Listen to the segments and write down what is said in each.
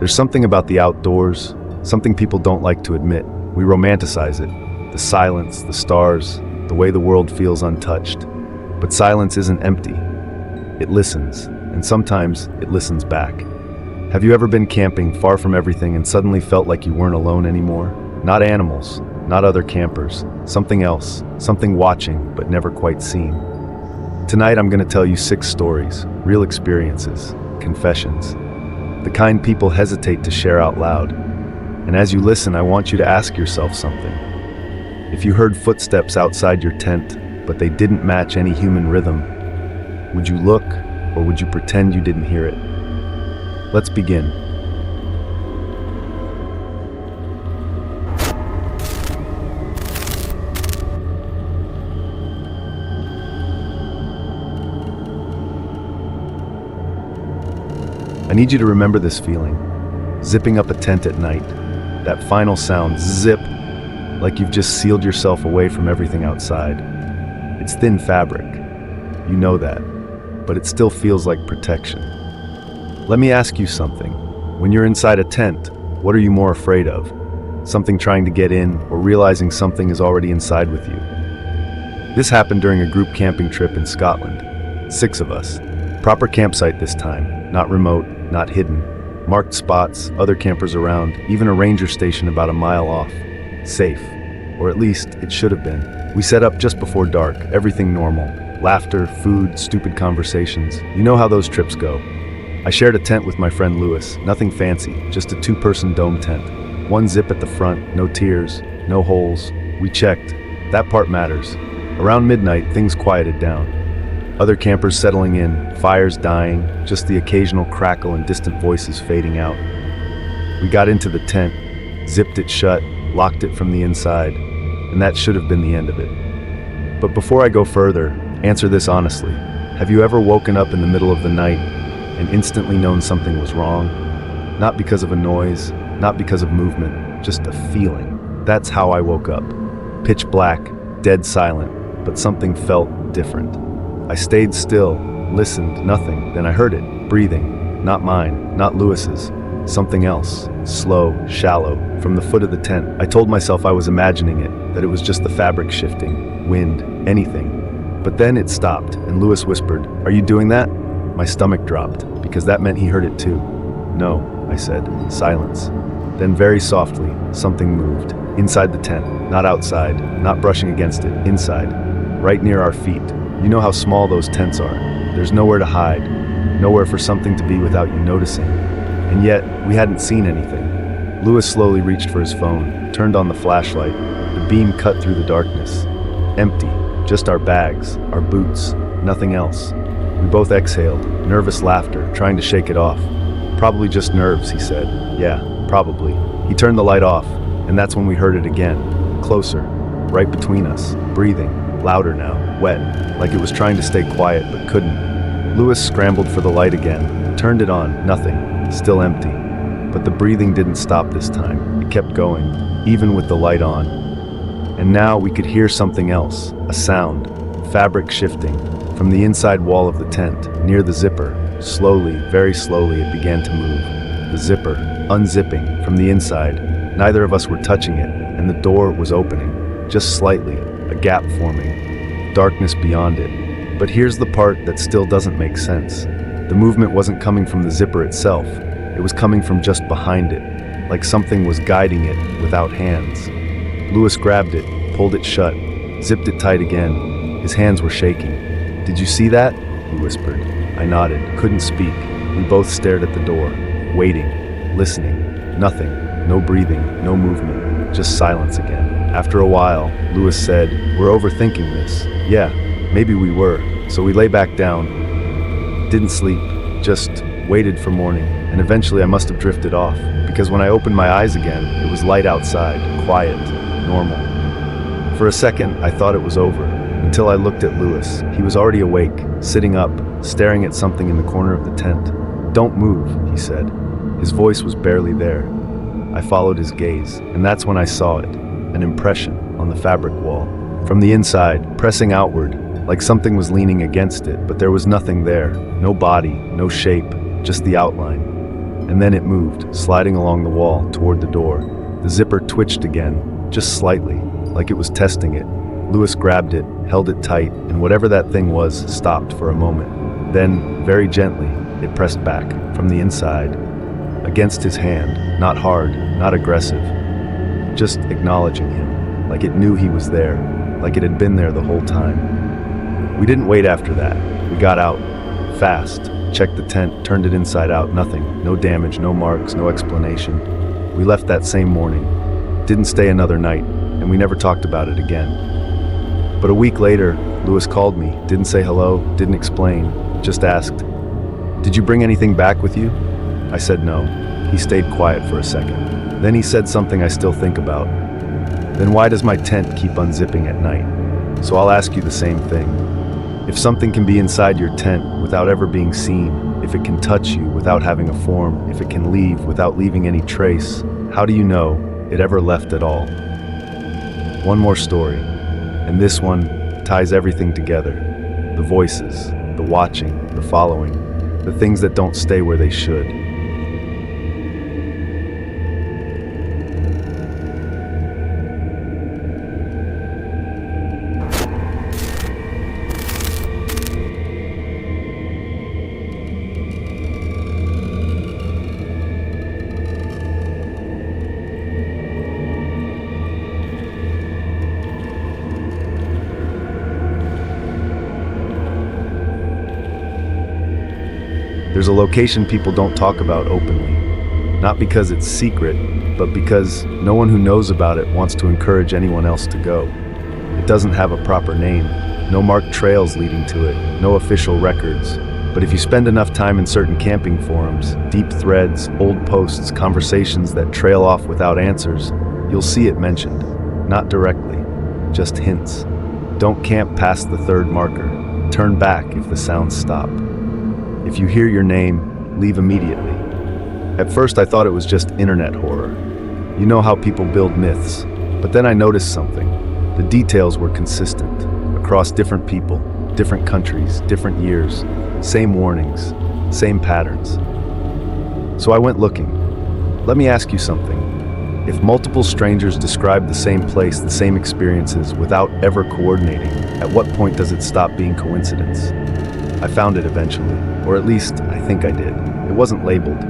There's something about the outdoors, something people don't like to admit. We romanticize it. The silence, the stars, the way the world feels untouched. But silence isn't empty. It listens, and sometimes it listens back. Have you ever been camping far from everything and suddenly felt like you weren't alone anymore? Not animals, not other campers, something else, something watching but never quite seen. Tonight I'm going to tell you 6 stories, real experiences, confessions, the kind people hesitate to share out loud. And as you listen, I want you to ask yourself something. If you heard footsteps outside your tent, but they didn't match any human rhythm, would you look, or would you pretend you didn't hear it? Let's begin. I need you to remember this feeling. Zipping up a tent at night. That final sound, zip, like you've just sealed yourself away from everything outside. It's thin fabric. You know that. But it still feels like protection. Let me ask you something. When you're inside a tent, what are you more afraid of? Something trying to get in, or realizing something is already inside with you? This happened during a group camping trip in Scotland. 6 of us. Proper campsite this time, not remote, not hidden. Marked spots, other campers around, even a ranger station about a mile off. Safe. Or at least, it should have been. We set up just before dark, everything normal. Laughter, food, stupid conversations. You know how those trips go. I shared a tent with my friend Lewis, nothing fancy, just a 2-person dome tent. 1 zip at the front, no tiers, no holes. We checked. That part matters. Around midnight, things quieted down. Other campers settling in, fires dying, just the occasional crackle and distant voices fading out. We got into the tent, zipped it shut, locked it from the inside, and that should have been the end of it. But before I go further, answer this honestly. Have you ever woken up in the middle of the night and instantly known something was wrong? Not because of a noise, not because of movement, just a feeling. That's how I woke up. Pitch black, dead silent, but something felt different. I stayed still, listened, nothing. Then I heard it, breathing. Not mine, not Lewis's. Something else, slow, shallow, from the foot of the tent. I told myself I was imagining it, that it was just the fabric shifting, wind, anything. But then it stopped, and Lewis whispered, "Are you doing that?" My stomach dropped, because that meant he heard it too. "No," I said, silence. Then very softly, something moved. Inside the tent, not outside, not brushing against it, inside. Right near our feet. You know how small those tents are. There's nowhere to hide, nowhere for something to be without you noticing. And yet, we hadn't seen anything. Lewis slowly reached for his phone, turned on the flashlight. The beam cut through the darkness. Empty, just our bags, our boots, nothing else. We both exhaled, nervous laughter, trying to shake it off. "Probably just nerves," he said. "Yeah, probably." He turned the light off, and that's when we heard it again. Closer, right between us, breathing. Louder now, wet, like it was trying to stay quiet but couldn't. Lewis scrambled for the light again, turned it on, nothing, still empty. But the breathing didn't stop this time. It kept going, even with the light on. And now we could hear something else, a sound, fabric shifting, from the inside wall of the tent, near the zipper. Slowly, very slowly, it began to move. The zipper, unzipping, from the inside. Neither of us were touching it, and the door was opening, just slightly. A gap forming, darkness beyond it. But here's the part that still doesn't make sense. The movement wasn't coming from the zipper itself. It was coming from just behind it, like something was guiding it without hands. Lewis grabbed it, pulled it shut, zipped it tight again. His hands were shaking. "Did you see that?" he whispered. I nodded, couldn't speak. We both stared at the door, waiting, listening. Nothing, no breathing, no movement, just silence again. After a while, Lewis said, "We're overthinking this." Yeah, maybe we were. So we lay back down, didn't sleep, just waited for morning, and eventually I must have drifted off, because when I opened my eyes again, it was light outside, quiet, normal. For a second, I thought it was over, until I looked at Lewis. He was already awake, sitting up, staring at something in the corner of the tent. "Don't move," he said. His voice was barely there. I followed his gaze, and that's when I saw it. An impression on the fabric wall. From the inside, pressing outward, like something was leaning against it, but there was nothing there. No body, no shape, just the outline. and then it moved, sliding along the wall toward the door. The zipper twitched again, just slightly, like it was testing it. Lewis grabbed it, held it tight, and whatever that thing was stopped for a moment. Then, very gently, it pressed back, from the inside, against his hand, not hard, not aggressive, just acknowledging him, like it knew he was there, like it had been there the whole time. We didn't wait after that. We got out, fast, checked the tent, turned it inside out, nothing, no damage, no marks, no explanation. We left that same morning, didn't stay another night, and we never talked about it again. But a week later, Lewis called me, didn't say hello, didn't explain, just asked, "Did you bring anything back with you?" I said no. He stayed quiet for a second. Then he said something I still think about. "Then why does my tent keep unzipping at night? So I'll ask you the same thing. If something can be inside your tent without ever being seen, if it can touch you without having a form, if it can leave without leaving any trace, how do you know it ever left at all?" One more story, and this one ties everything together. The voices, the watching, the following, the things that don't stay where they should. There's a location people don't talk about openly. Not because it's secret, but because no one who knows about it wants to encourage anyone else to go. It doesn't have a proper name, no marked trails leading to it, no official records. But if you spend enough time in certain camping forums, deep threads, old posts, conversations that trail off without answers, you'll see it mentioned. Not directly, just hints. Don't camp past the third marker. Turn back if the sounds stop. If you hear your name, leave immediately. At first I thought it was just internet horror. You know how people build myths. But then I noticed something. The details were consistent. Across different people, different countries, different years. Same warnings, same patterns. So I went looking. Let me ask you something. If multiple strangers describe the same place, the same experiences, without ever coordinating, at what point does it stop being coincidence? I found it eventually, or at least I think I did. It wasn't labeled.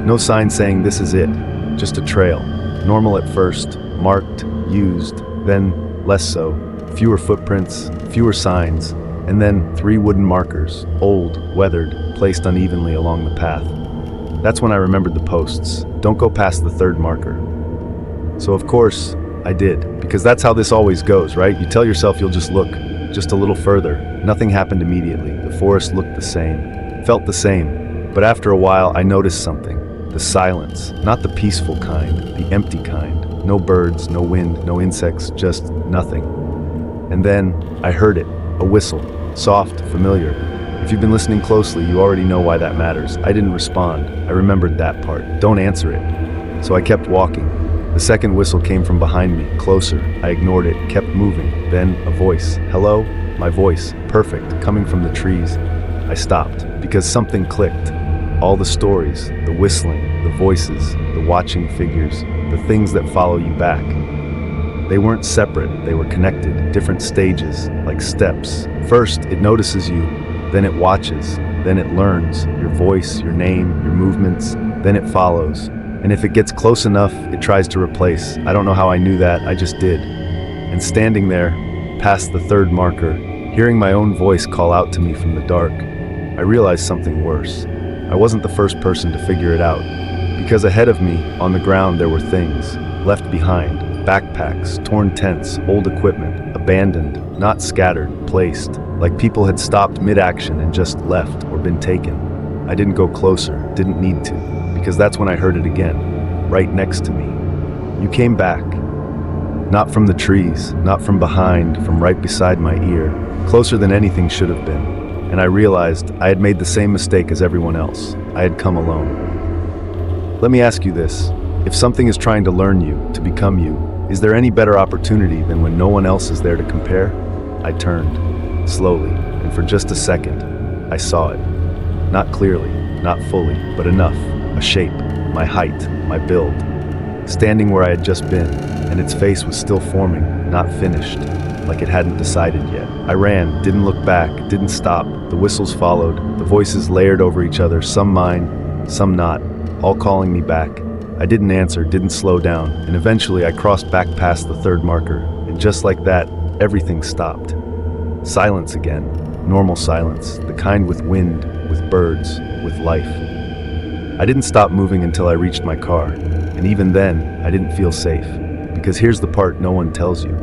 No sign saying this is it, just a trail. Normal at first, marked, used, then less so. Fewer footprints, fewer signs, and then 3 wooden markers, old, weathered, placed unevenly along the path. That's when I remembered the posts. Don't go past the third marker. So of course, I did, because that's how this always goes, right? You tell yourself you'll just look, just a little further. Nothing happened immediately. The forest looked the same, felt the same. But after a while, I noticed something. The silence, not the peaceful kind, the empty kind. No birds, no wind, no insects, just nothing. And then I heard it, a whistle, soft, familiar. If you've been listening closely, you already know why that matters. I didn't respond. I remembered that part. Don't answer it. So I kept walking. The second whistle came from behind me, closer. I ignored it, kept moving. Then a voice. Hello? My voice, perfect, coming from the trees. I stopped, because something clicked. All the stories, the whistling, the voices, the watching figures, the things that follow you back. They weren't separate, they were connected, different stages, like steps. First, it notices you, then it watches, then it learns your voice, your name, your movements, then it follows. And if it gets close enough, it tries to replace. I don't know how I knew that, I just did. And standing there, past the third marker, hearing my own voice call out to me from the dark, I realized something worse. I wasn't the first person to figure it out, because ahead of me, on the ground, there were things, left behind, backpacks, torn tents, old equipment, abandoned, not scattered, placed, like people had stopped mid-action and just left or been taken. I didn't go closer, didn't need to, because that's when I heard it again, right next to me. You came back. Not from the trees, not from behind, from right beside my ear, closer than anything should have been. And I realized I had made the same mistake as everyone else. I had come alone. Let me ask you this. If something is trying to learn you, to become you, is there any better opportunity than when no one else is there to compare? I turned, slowly, and for just a second, I saw it. Not clearly, not fully, but enough. A shape, my height, my build, standing where I had just been, and its face was still forming, not finished, like it hadn't decided yet. I ran, didn't look back, didn't stop. The whistles followed, the voices layered over each other, some mine, some not, all calling me back. I didn't answer, didn't slow down, and eventually I crossed back past the third marker, and just like that, everything stopped. Silence again, normal silence, the kind with wind, with birds, with life. I didn't stop moving until I reached my car, and even then, I didn't feel safe, because here's the part no one tells you.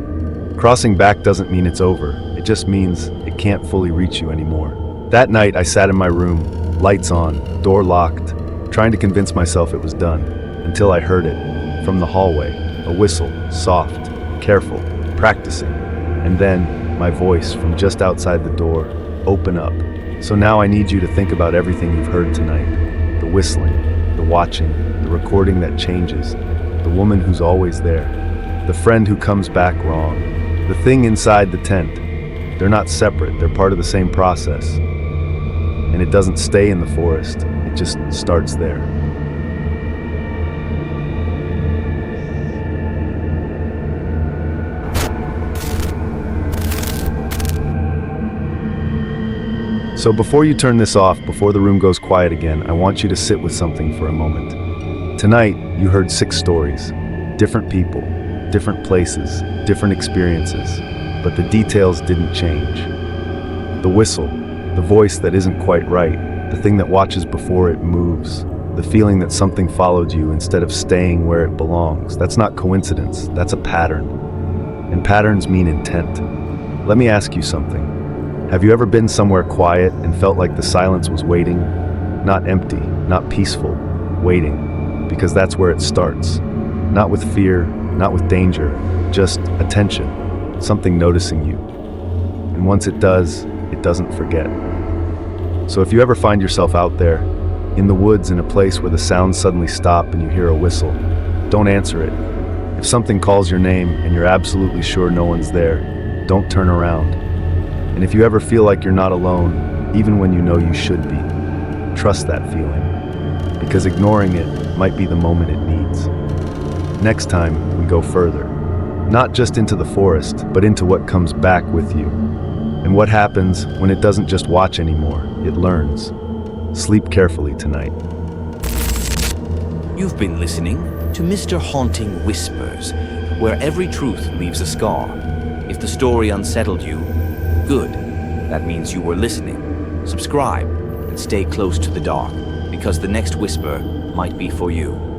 Crossing back doesn't mean it's over, it just means it can't fully reach you anymore. That night, I sat in my room, lights on, door locked, trying to convince myself it was done, until I heard it, from the hallway, a whistle, soft, careful, practicing, and then my voice from just outside the door, open up. So now I need you to think about everything you've heard tonight, the whistling, the watching, the recording that changes, the woman who's always there, the friend who comes back wrong, the thing inside the tent. They're not separate, they're part of the same process. And it doesn't stay in the forest, it just starts there. So before you turn this off, before the room goes quiet again, I want you to sit with something for a moment. Tonight, you heard 6 stories, different people, different places, different experiences, but the details didn't change. The whistle, the voice that isn't quite right, the thing that watches before it moves, the feeling that something followed you instead of staying where it belongs. That's not coincidence, that's a pattern. And patterns mean intent. Let me ask you something. Have you ever been somewhere quiet and felt like the silence was waiting? Not empty, not peaceful, waiting, because that's where it starts. Not with fear, not with danger, just attention, something noticing you. And once it does, it doesn't forget. So if you ever find yourself out there, in the woods in a place where the sounds suddenly stop and you hear a whistle, don't answer it. If something calls your name and you're absolutely sure no one's there, don't turn around. And if you ever feel like you're not alone, even when you know you should be, trust that feeling, because ignoring it might be the moment it needs. Next time, we go further, not just into the forest, but into what comes back with you, and what happens when it doesn't just watch anymore, it learns. Sleep carefully tonight. You've been listening to Mr. Haunting Whispers, where every truth leaves a scar. If the story unsettled you, good. That means you were listening. Subscribe and stay close to the dark, because the next whisper might be for you.